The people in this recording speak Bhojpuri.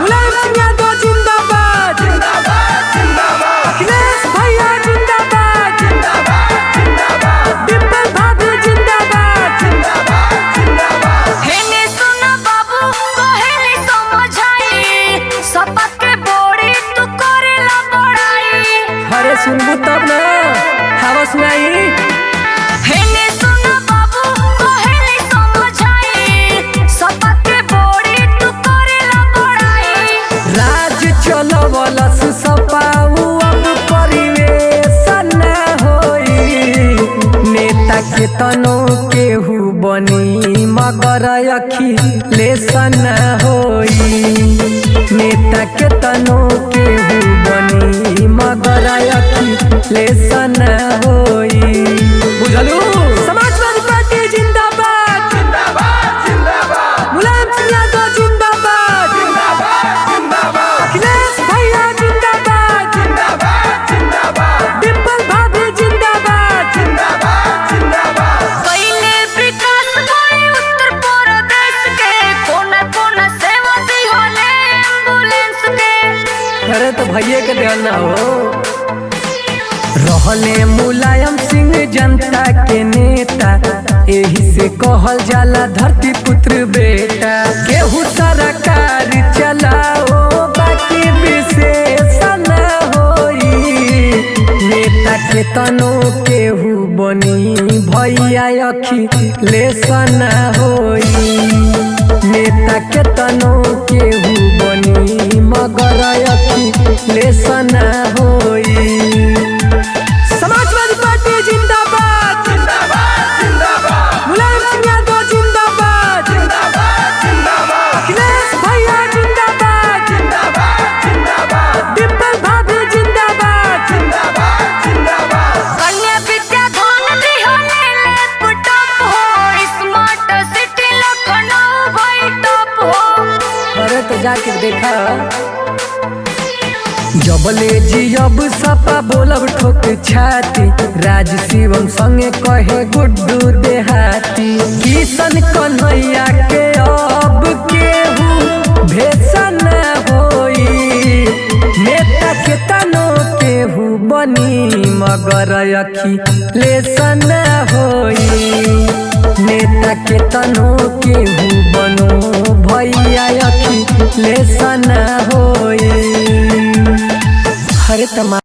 मुलायम सिंह यादव जिंदाबाद जिंदाबाद जिंदाबाद। अखिलेश भैया जिंदाबाद जिंदाबाद जिंदाबाद। डिम्पल भाभी जिंदाबाद जिंदाबाद जिंदाबाद। हेने सुना बाबू कहेली समझाई सपक के बोड़ी तू करेला बड़ाई। अरे सुनबू तब ना हवा सुनाई। हेने सुना बाबू कहेली समझाई सपक के बोड़ी तू करेला बड़ाई। राज चलवला सपाऊ अब परिवेश न होई। नेता के तनो केहू बनी मगर अखिलेश न होई। नेता के तनो केहू बनी मगर अखिलेश न होई। बुझलू समाजवादी पार्टी जिंदाबाद जिंदाबाद जिंदाबाद। मुलायम सिंह यादव जिंदाबाद जिंदाबाद जिंदाबाद। अखिलेश भैया जिंदाबाद जिंदाबाद जिंदाबाद। डिम्पल भाभी जिंदाबाद जिंदाबाद जिंदाबाद। पहले विकास भई उत्तर प्रदेश के कोना कोना सेवा दी होले एम्बुलेंस के। अरे तो भैया के ध्यान ना हो। रहले मुलायम सिंह जनता के नेता यही से कहल जाला धरती पुत्र बेटा। केहू सरकार चलाओ बाकी विशेष न होई। नेता के तनो केहू बनी भैया अखिलेश न होई। नेता के तनो केहू बनी मगर अखिलेश न होई। समाजवादी पार्टी जिंदाबाद जिंदाबाद जिंदाबाद। मुलायम सिंह यादव जिंदाबाद जिंदाबाद जिंदाबाद। अखिलेश भैया जिंदाबाद जिंदाबाद जिंदाबाद। डिम्पल भाभी जिंदाबाद जिंदाबाद जिंदाबाद। कन्या विद्या धन दी होले लैपटॉप हो स्मार्ट सिटी लखनऊ भई टॉप हो। अरे तो जाके देखा। जबले जियब सपा बोलब ठोक छाती। राज शिवम संगे कहे गुड्डू देहाती। किशन कन्हैया के अब केहू भेषा न होई। नेता के तनो केहू बनी मगर अखिलेश न होई। नेता के तनो केहू बनो भैया अखिलेश न होई। हरे तमा